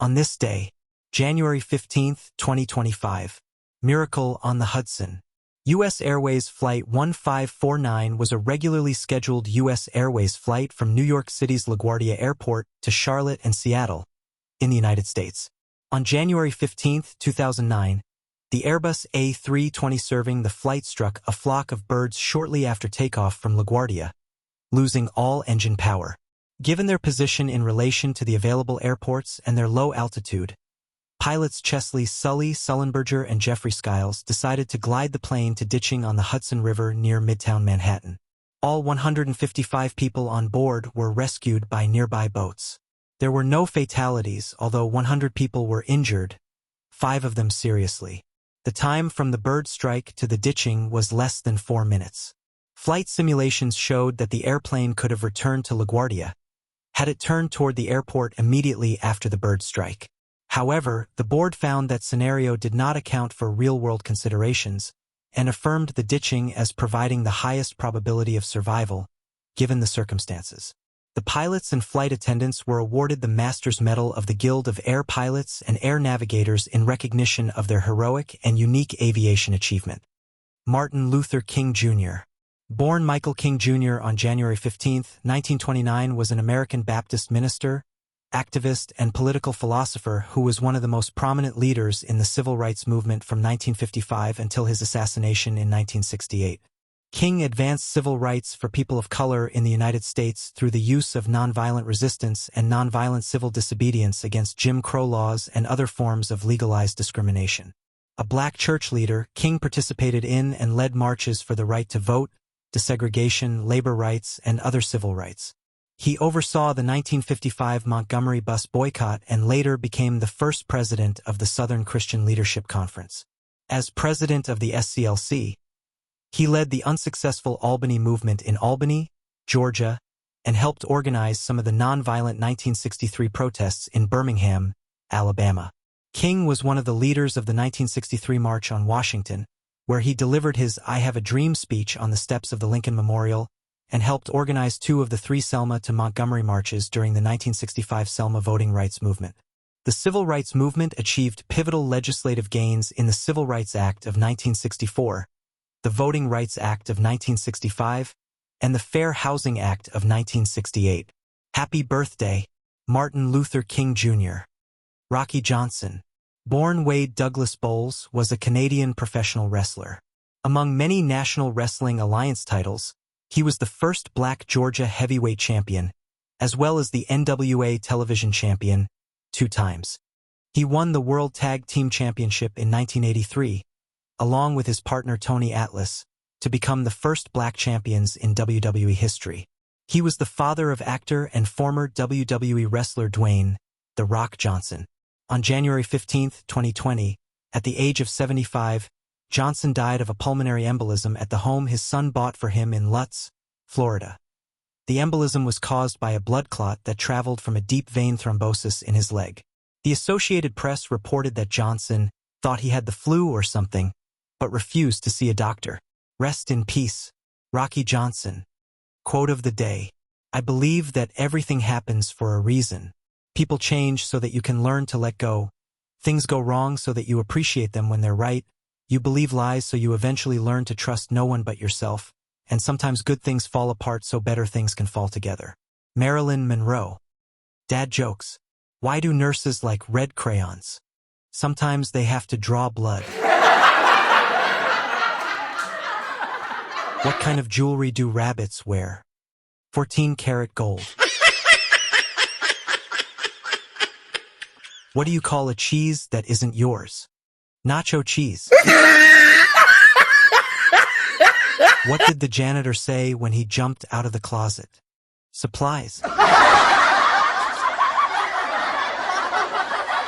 On this day, January 15, 2025, miracle on the Hudson. U.S. Airways Flight 1549 was a regularly scheduled U.S. Airways flight from New York City's LaGuardia Airport to Charlotte and Seattle, in the United States. On January 15, 2009, the Airbus A320 serving the flight struck a flock of birds shortly after takeoff from LaGuardia, losing all engine power. Given their position in relation to the available airports and their low altitude, pilots Chesley Sully Sullenberger and Jeffrey Skiles decided to glide the plane to ditching on the Hudson River near Midtown Manhattan. All 155 people on board were rescued by nearby boats. There were no fatalities, although 100 people were injured, 5 of them seriously. The time from the bird strike to the ditching was less than 4 minutes. Flight simulations showed that the airplane could have returned to LaGuardia had it turned toward the airport immediately after the bird strike. However, the board found that scenario did not account for real-world considerations and affirmed the ditching as providing the highest probability of survival, given the circumstances. The pilots and flight attendants were awarded the Master's Medal of the Guild of Air Pilots and Air Navigators in recognition of their heroic and unique aviation achievement. Martin Luther King Jr. Born Michael King Jr. on January 15, 1929, was an American Baptist minister, activist, and political philosopher who was one of the most prominent leaders in the civil rights movement from 1955 until his assassination in 1968. King advanced civil rights for people of color in the United States through the use of nonviolent resistance and nonviolent civil disobedience against Jim Crow laws and other forms of legalized discrimination. A black church leader, King participated in and led marches for the right to vote, desegregation, labor rights, and other civil rights. He oversaw the 1955 Montgomery bus boycott and later became the first president of the Southern Christian Leadership Conference. As president of the SCLC, he led the unsuccessful Albany movement in Albany, Georgia, and helped organize some of the nonviolent 1963 protests in Birmingham, Alabama. King was one of the leaders of the 1963 March on Washington, where he delivered his I Have a Dream speech on the steps of the Lincoln Memorial and helped organize 2 of the 3 Selma to Montgomery marches during the 1965 Selma voting rights movement. The civil rights movement achieved pivotal legislative gains in the Civil Rights Act of 1964, the Voting Rights Act of 1965, and the Fair Housing Act of 1968. Happy birthday, Martin Luther King Jr. Rocky Johnson. Born Wade Douglas Bowles, was a Canadian professional wrestler. Among many National Wrestling Alliance titles, he was the first black Georgia heavyweight champion, as well as the NWA television champion 2 times. He won the World Tag Team Championship in 1983, along with his partner Tony Atlas, to become the first black champions in WWE history. He was the father of actor and former WWE wrestler Dwayne "The Rock" Johnson. On January 15, 2020, at the age of 75, Johnson died of a pulmonary embolism at the home his son bought for him in Lutz, Florida. The embolism was caused by a blood clot that traveled from a deep vein thrombosis in his leg. The Associated Press reported that Johnson thought he had the flu or something, but refused to see a doctor. Rest in peace, Rocky Johnson. Quote of the day: I believe that everything happens for a reason. People change so that you can learn to let go. Things go wrong so that you appreciate them when they're right. You believe lies so you eventually learn to trust no one but yourself. And sometimes good things fall apart so better things can fall together. Marilyn Monroe. Dad jokes. Why do nurses like red crayons? Sometimes they have to draw blood. What kind of jewelry do rabbits wear? 14-karat gold. What do you call a cheese that isn't yours? Nacho cheese. What did the janitor say when he jumped out of the closet? Supplies.